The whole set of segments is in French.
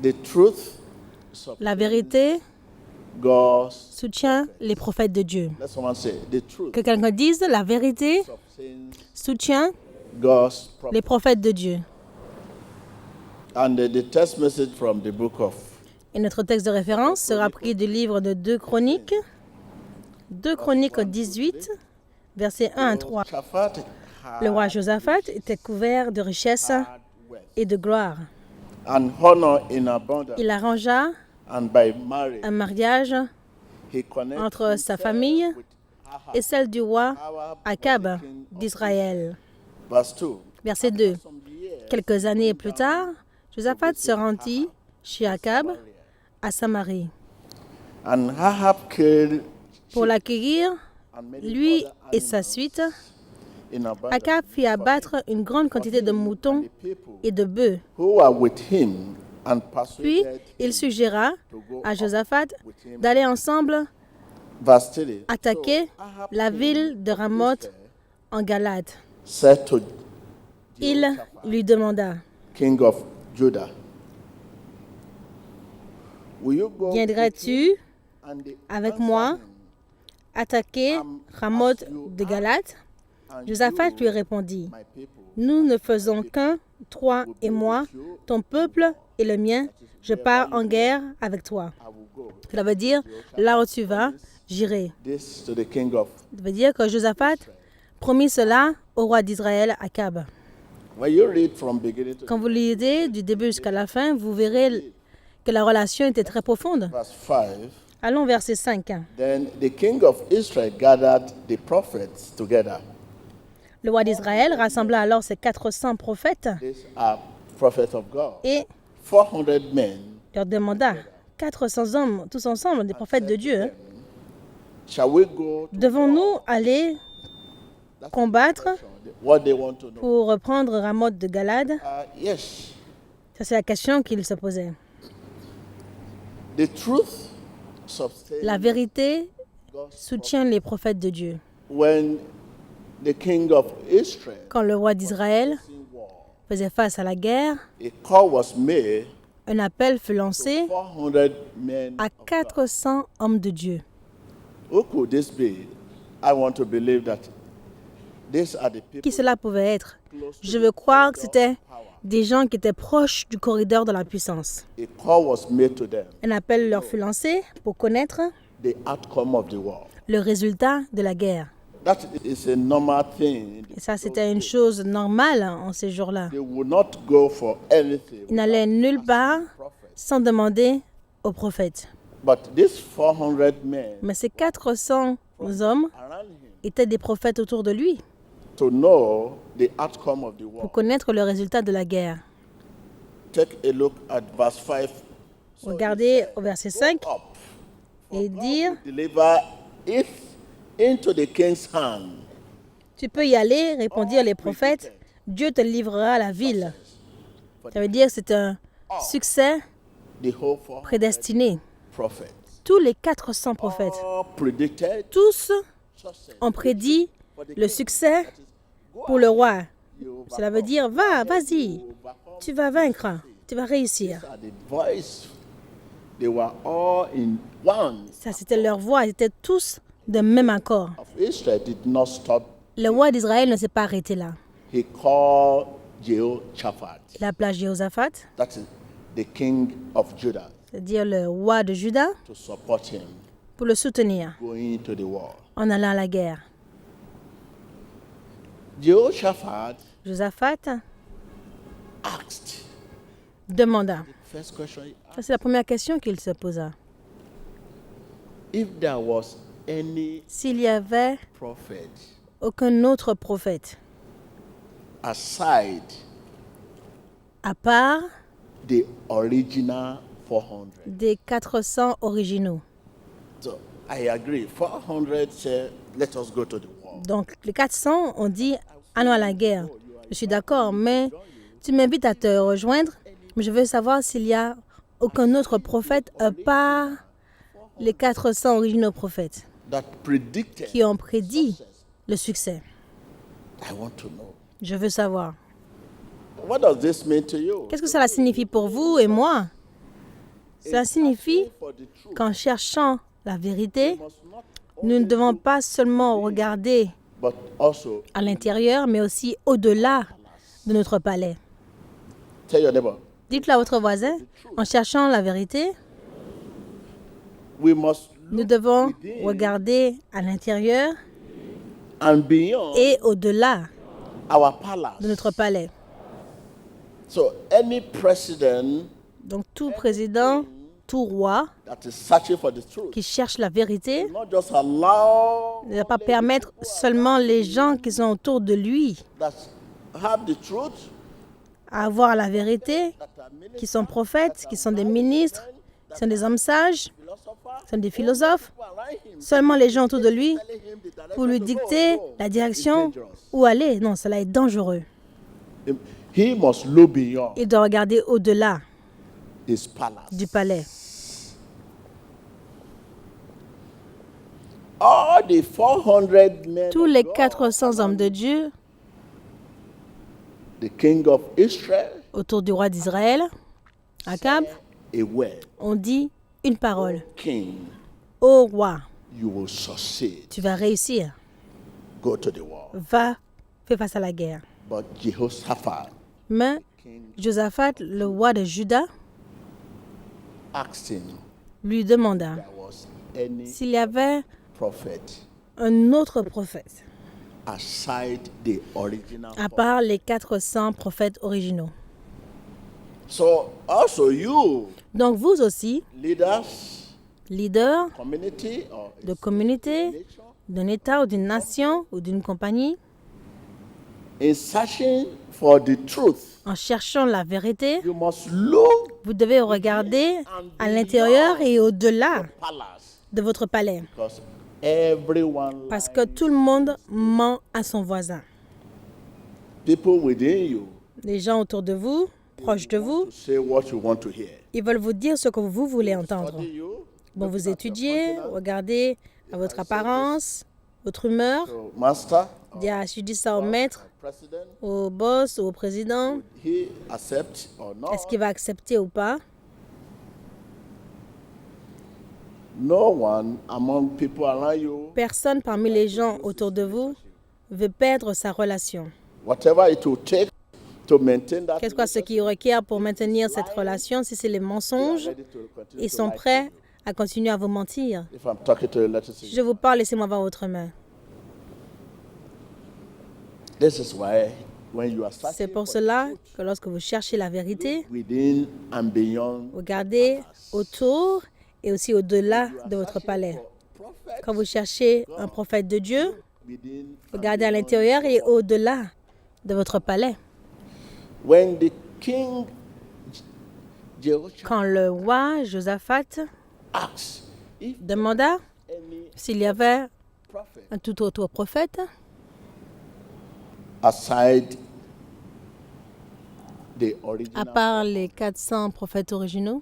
The truth La vérité God's soutient les prophètes de Dieu. let someone say the truth Que quelqu'un dise la vérité substance soutient God's prophet. les prophètes de Dieu. And the text message from the book of Et notre texte de référence sera pris du livre de 2 Chroniques, 2 Chroniques 18, versets 1 à 3. Shaphat Le roi Josaphat était couvert de richesses had wealth et de gloire. and honor in abundance, Il arrangea and by marriage un mariage he connected entre sa himself famille with Ahab, et celle du roi Ahab Akab was the king of d'Israël. Verse 2. Verset 2. Some years, Quelques années plus tard, Josaphat se rendit chez Akab à Samarie. and Ahab killed Pour l'accueillir, and many lui other et sa animals suite, in abundance. Akab fit abattre une grande quantité de moutons The people et de bœufs. who were with him and Puis, persuaded il him suggéra to go à up Josaphat with him. d'aller ensemble Verse 3. attaquer So Ahab la king ville de of Ramoth Israel en Galade. said to Il Jehoshaphat, lui demanda, king of Judah, will you go with viendrais-tu me? And they avec answered moi him, attaquer Ramoth de Galade? and Josaphat you, lui répondit, my people, nous ne faisons qu'un, toi et moi, ton peuple et le mien, je pars en guerre avec toi. I will go. Cela veut dire, là où tu vas, j'irai. This to the king of. Ça veut dire que Josaphat promit cela au roi d'Israël, Akab. When you read from beginning to Quand vous lisez du début jusqu'à la fin, vous verrez que la relation était très profonde. verse 5, Allons verset 5. then the king of Israel gathered the prophets together. Le roi d'Israël rassembla alors ses 400 prophètes These are prophets of God. et 400 men. leur demanda, 400 hommes, tous ensemble, des prophètes de Dieu, hein, Shall we go to devons-nous aller That's combattre what they want to know? pour reprendre Ramoth de Galade? Yes. Ça, c'est la question qu'il se posait. The truth sustains La vérité God's soutient les prophètes de Dieu. when the king of Israel Quand le roi d'Israël was in war, faisait face à la guerre, a call was made un appel fut lancé 400 men à of God. 400 hommes de Dieu. Who could this be? I want to believe that these are the people Qui cela pouvait être? close to Je the veux croire que corridor c'était of power. des gens qui étaient proches du corridor de la puissance. A call was made to them, Un appel leur fut lancé pour connaître the outcome of the war. le résultat de la guerre. That is a normal thing. Et ça, c'était une chose normale en ces jours-là. They would not go for anything Ils n'allaient nulle part prophet. sans demander au prophète. But these 400 men Mais ces 400 hommes around him étaient des prophètes autour de lui to know the outcome of the war. pour connaître le résultat de la guerre. Take a look at verse 5. So Regardez au verset 5 up, et dire, deliver it into the king's hand. tu peux y aller, répondirent les prophètes, Dieu te livrera la ville. Ça veut dire que c'est un succès The whole 400 prédestiné. prophets. Tous les 400 prophètes, All predicted tous success. ont prédit For the le king. succès That is, go pour le roi. you Cela veut dire, vas-y, overcome. tu vas vaincre, tu vas réussir. These are the voice. They were all in one. Ça, c'était leur voix, ils étaient tous de même accord. Of Israel did not stop. Le roi d'Israël ne s'est pas arrêté là. He called Jehoshaphat. Il appela Jéhoshaphat, That is the king of Judah, c'est-à-dire le roi de Juda, to support him pour le soutenir going to the war. en allant à la guerre. Jehoshaphat Josaphat asked. demanda. First question he Ça, c'est la première question qu'il se posa. asked, if there was any S'il y avait prophet aucun autre prophète, aside à part the original 400. des 400 originaux. So I agree. 400 said, let us go to the war. Donc, les 400 ont dit, allons à la guerre. Je suis d'accord, mais tu m'invites à te rejoindre, mais je veux savoir s'il y a aucun autre prophète à part les 400 originaux prophètes That predicted qui ont prédit le succès. I want to know. Je veux savoir. What does this mean to you? Qu'est-ce que cela signifie pour vous et moi? Cela signifie For the truth, qu'en cherchant la vérité, we must not nous ne devons pas seulement regarder but also à l'intérieur, mais aussi au-delà de notre palais. tell your neighbor, Dites-le à votre voisin, en cherchant la vérité, we must nous look devons within regarder à l'intérieur and beyond et au-delà our palace. de notre palais. So any president Donc tout président, tout roi that is searching for the truth qui cherche la vérité will not just allow ne va pas permettre seulement les gens qui sont autour de lui that have the truth, à avoir la vérité, that are ministers, qui sont prophètes, qui sont des ministres, qui sont des hommes sages, philosophers, qui sont des philosophes, who around him, seulement les gens autour de lui telling him the direction pour lui to go. dicter No, la it's direction dangerous. où aller. Non, cela est dangereux. He must look beyond Il doit regarder au-delà his palace. du palais. All the 400 men Tous of les God, 400 hommes de Dieu the king of Israel, autour du roi d'Israël, Akab, a word, ont dit une parole. king, Ô roi, you will succeed. tu vas réussir. Go to the war. Va, fais face à la guerre. But Jehoshaphat, Mais king, Josaphat, le roi de Juda, asked him lui demanda if there was any s'il y avait prophet un autre prophète, aside the original à prophet. part les 400 prophètes originaux. So also you, Donc vous aussi, leaders, leaders community or de communauté, nation, d'un État ou d'une nation ou d'une compagnie, in searching for the truth, en cherchant la vérité, you must look vous devez regarder à l'intérieur et au-delà palace de votre palais. because everyone Parce que tout le monde ment à son voisin. people within you Les gens autour de vous, proches de vous, to say what you want to hear. ils veulent vous dire ce que vous voulez entendre. Study you, Bon, vous étudiez, regardez à votre apparence, votre humeur, so master, je dis ça au maître, president, au boss ou au président. he accept or not. Est-ce qu'il va accepter ou pas? No one among people around you, Personne parmi les gens autour de vous veut perdre sa relation. whatever it will take to maintain that, Qu'est-ce que ce qui requiert pour maintenir cette relation? Si c'est les mensonges, ready to continue ils to sont lie to prêts you. à continuer à vous mentir. If I'm talking to you, let us Si see. je vous parle, laissez-moi voir votre main. This is why when you are C'est searching pour for cela que lorsque vous cherchez la vérité, within and beyond, regardez autour et aussi au-delà de votre palais. prophet, Quand vous cherchez un prophète de Dieu, within regardez à l'intérieur et au-delà de votre palais. when the king Jehoshaphat Quand le roi Josaphat asked if demanda any s'il y avait prophet un tout autre prophète, aside the à original part les 400 prophètes originaux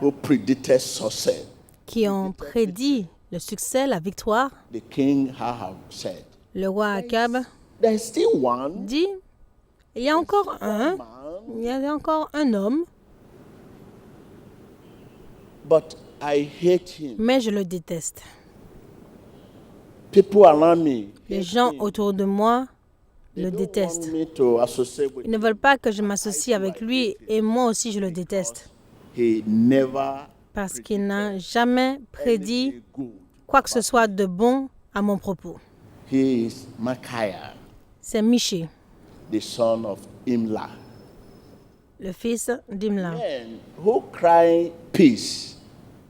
who predicted success, qui ont prédit le succès, la victoire, the king Ahab said, le roi Akab there is still one dit, il y a encore un, man, il y a encore un homme, but I hate him. mais je le déteste. People around me Les hate gens him. autour de moi They le don't détestent. want me to associate with Ils ne veulent pas que je m'associe avec lui et moi aussi je le déteste He never parce qu'il n'a jamais prédit anything good. quoi que ce soit de bon à mon propos. He is Micaiah, C'est Miché, the son of Imlah. le fils d'Imla. Men who cry peace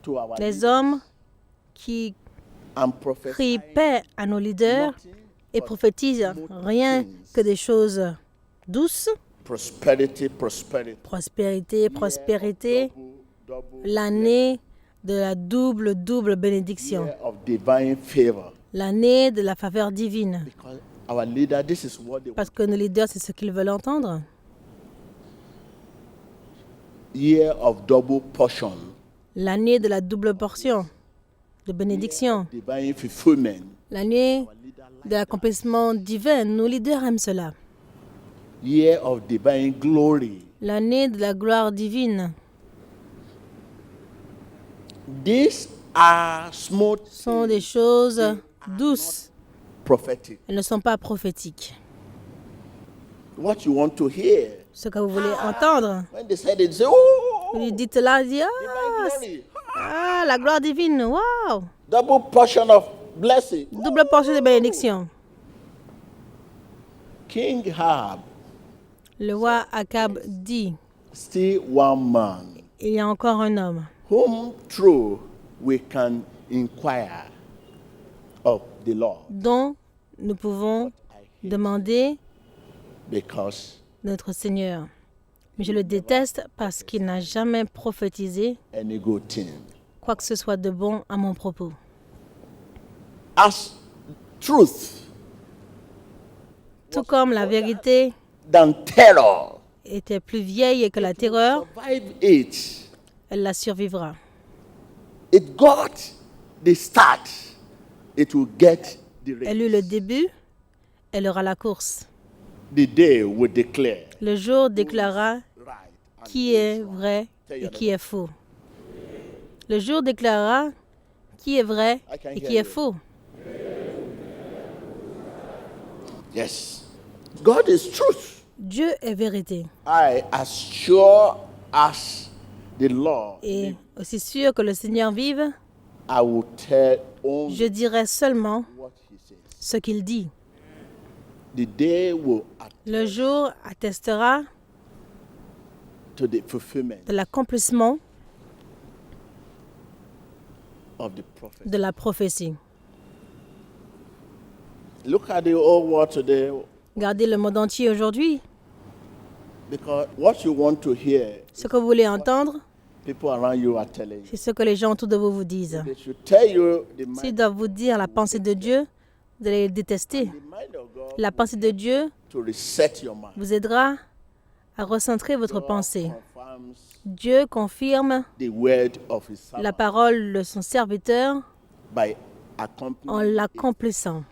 to our Les leaders hommes qui and prophesy crient paix à nos leaders nothing et but prophétisent rien que des choses douces, prosperity, prosperity. prospérité, prospérité, Double l'année de la double bénédiction, year of divine favor. l'année de la faveur divine. Because our leader, this is what they want. Parce que nos leaders, c'est ce qu'ils veulent entendre. Year of double portion. L'année de la double portion de bénédiction, Divine fulfillment. l'année de l'accomplissement divin. Nos leaders aiment cela. Year of divine glory. L'année de la gloire divine. These are smooth, sont des choses douces. prophetic. Elles ne sont pas prophétiques. What you want to hear. Ce que vous voulez entendre. When they said it, say, oh, Vous dites là, dit, divine glory. la gloire divine, waouh! Double portion of blessing. Double portion de bénédiction. King Ahab, Le roi Akab dit, still one man, il y a encore un homme whom through we can inquire of the Lord, dont nous pouvons demander because notre Seigneur. Mais je le déteste parce qu'il n'a jamais prophétisé any good thing. quoi que ce soit de bon à mon propos. As truth Tout comme la vérité than terror, était plus vieille que la terreur, survive it. elle la survivra. It got the start. It will get the Elle race. eut le début, elle aura la course. The day will declare Le jour déclarera right and qui est vrai et qui est faux. Le jour déclarera qui est vrai et qui est faux. yes. God is truth. Dieu est vérité. As sure as the Lord, Et aussi sûr que le Seigneur vive, I will tell only je dirai seulement what He says. ce qu'il dit. The day will attest Le jour attestera to the fulfillment de l'accomplissement of the prophet. de la prophétie. Look at the whole world today, Regardez le monde entier aujourd'hui. because what you want to hear, Ce que vous voulez entendre, people around you are telling you. c'est ce que les gens autour de vous vous disent. They should tell you the S'ils mind, doivent vous dire la pensée de Dieu, vous allez le détester. the mind of God La pensée de Dieu to reset your mind. vous aidera à recentrer votre pensée. Confirms Dieu confirme the word of His la servant parole de son serviteur by en accompanying, l'accomplissant,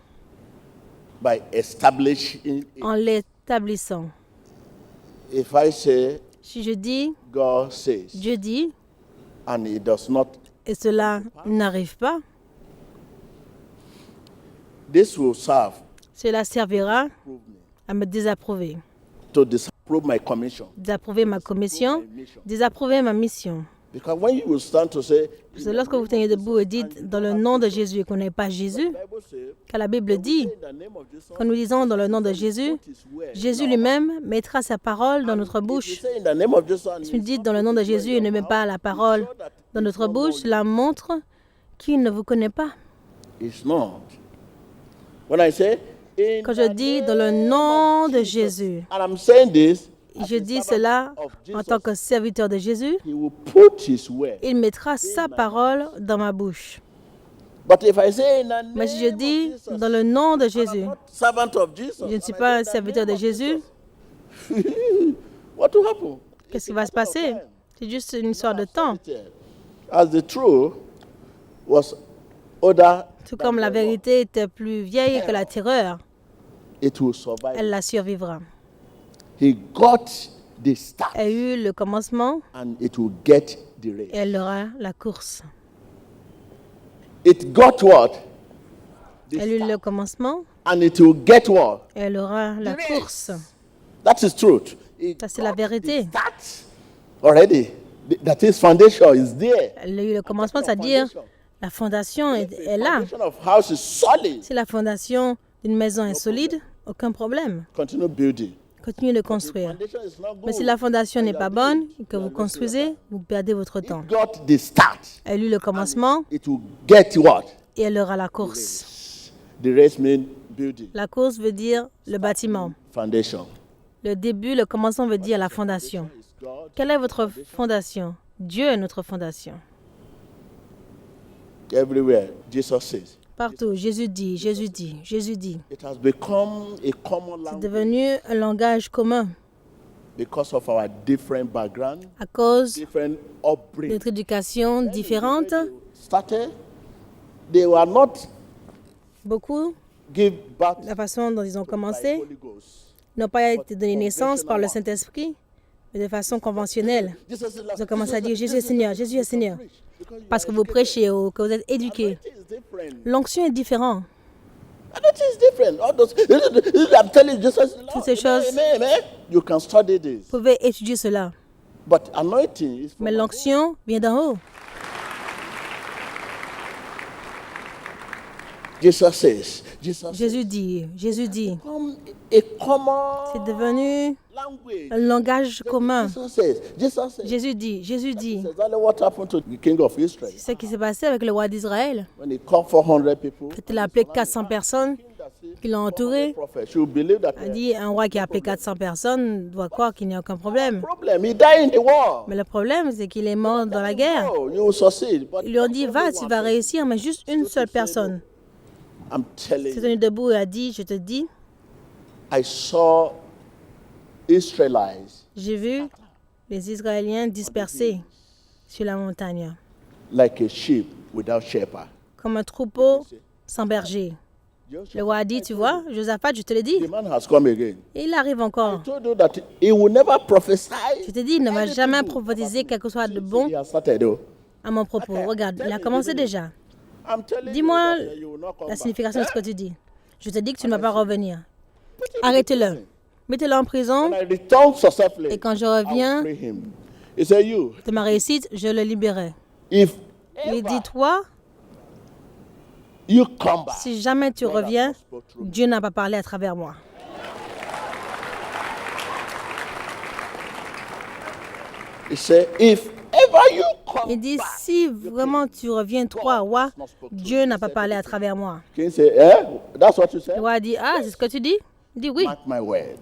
by establishing it. en l'établissant. If I say Si je dis, God says, Dieu dit, and it does not, et cela n'arrive pas, this will serve cela servira prove me, à me désapprouver. to disapprove my commission. Désapprouver ma commission, désapprouver ma mission. Because when you will stand to say, Parce que lorsque vous tenez debout et dites dans le nom de Jésus et qu'on n'est pas Jésus, the Bible says, car la Bible dit, in the name of Jesus, quand nous disons dans le nom de Jésus, put His word. Jésus lui-même mettra sa parole dans notre If you bouche. say in the name of Jesus, and Si vous dites dans le nom de Jésus et ne met pas la parole dans notre bouche, cela montre qu'il ne vous connaît pas. it's not. When I say, in Quand je the dis dans le name nom of de Jesus, Jésus, and I'm saying this, je dis cela en tant que serviteur de Jésus, He will put His word. il mettra sa parole dans ma bouche. But if I say in the name Mais si je of dis Jesus, dans le nom de I'm Jésus, not servant of Jesus, je ne suis and I pas say un in the serviteur name de of Jésus, Jesus, what will happen? qu'est-ce qui va se passer? C'est juste une histoire de temps. As the truth was older, Tout comme la vérité était plus vieille que la terreur, it will survive. elle la survivra. He got the start, Elle eut le commencement and it will get the race. et elle aura la course. It got what? The Elle eut start, le commencement and it will get what? et elle aura la course. That is truth. It Ça, c'est la got vérité. the start already. That is foundation is there. Elle a eu le commencement, c'est-à-dire la fondation est là. Foundation of house is solid. Si la fondation d'une maison est solide, aucun problème. Continue building. Continuez de construire. Foundation is not Mais si good. la fondation n'est pas bonne et que vous construisez, vous perdez votre temps. It got the start. Elle eut le commencement It will get what? et elle aura la course. The race means building. La course veut dire le bâtiment. Foundation. Le début, le commencement veut dire la fondation. Is God. Quelle est votre fondation? Dieu est notre fondation. Everywhere, Jesus says. Partout, Jésus dit, Jésus dit, Jésus dit. It has become a common C'est language devenu un langage commun because of our different background, à cause different de upbringing. notre éducation différente. Started, they were not Beaucoup, give birth la façon dont ils ont by commencé, Holy Ghost. n'ont pas été donnés naissance par le Saint-Esprit, mais de façon conventionnelle. Jesus is Vous avez commencé à dire Jésus est Seigneur, Jésus est Seigneur. Parce que vous prêchez ou que vous êtes éduqué. L'onction est différente. Anointing is different. All those, I'm telling you, Jesus. Toutes ces choses, Amen. You can study this. vous pouvez étudier cela. But anointing is Mais from l'onction vient d'en haut. Jesus says. Jésus dit, Come a common c'est devenu language. un langage commun. Jesus says. Jésus dit, That's exactly what happened to the king of Israel. c'est ce qui s'est passé avec le roi d'Israël. When he called 400 people, Il a appelé 400 personnes qui l'ont entouré. prophet, you believe that Il a dit, un roi qui a appelé 400 personnes doit croire qu'il n'y a aucun problème. problem. He died in the war. Mais le problème, c'est qu'il est mort dans la guerre. Oh, you will succeed. But Ils lui ont dit, va, tu vas réussir, mais juste une seule personne. I'm telling Il s'est you, tenu debout et a dit, je te dis, I saw Israelites j'ai vu les Israéliens dispersés sur la montagne, like a sheep without shepherd. comme un troupeau sans berger. Le roi a dit, tu vois, Josaphat, je te l'ai dit. The man has come again. Et il arrive encore. I told you that he will never prophesy. Je te dis, il ne va jamais prophétiser quelque chose de bon He has started, though. à mon propos. Regarde, il a commencé déjà. I'm telling Dis-moi you that you will not come la back. signification de ce que tu dis. Je te dis que tu ne vas pas revenir. Arrêtez-le. Mettez-le en prison. When I return successfully, Et quand je I will reviens free him. He said, you, de ma réussite, je le libérerai. if Il dit, toi, you come back, si jamais tu reviens, Dieu n'a pas parlé à travers moi. he said, if ever you come Il dit, back, si vraiment tu reviens, toi, roi, Dieu n'a pas parlé à travers moi. King say, that's what you Le said? roi a dit, ah, c'est ce que tu dis? Il dit, oui, Mark my word.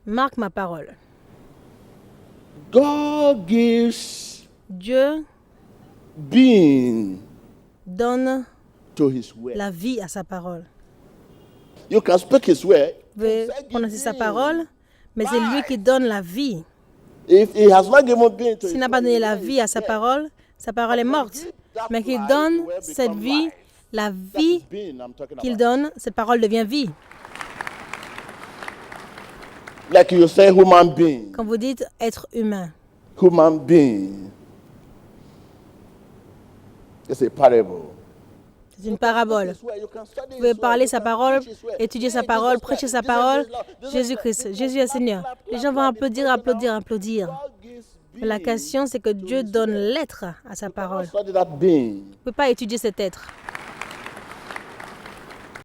marque ma parole. God gives Dieu being donne to his word. la vie à sa parole. You can speak his word. Vous pouvez prononcer sa parole, mais c'est lui qui donne la vie. If he has not given being to S'il his n'a pas word, donné la vie à sa parole est morte. Mais qu'il donne cette vie, la vie being I'm talking qu'il about. donne, cette parole devient vie. Like you say human being. Quand vous dites être humain, Human being. It's a parable. c'est une parabole. Vous pouvez parler sa parole, étudier sa parole, prêcher sa parole. Jésus-Christ, Jésus est Seigneur. Les gens vont applaudir, applaudir, applaudir. Mais la question, c'est que Dieu donne l'être à sa parole. Vous Study that being. ne pouvez pas étudier cet être.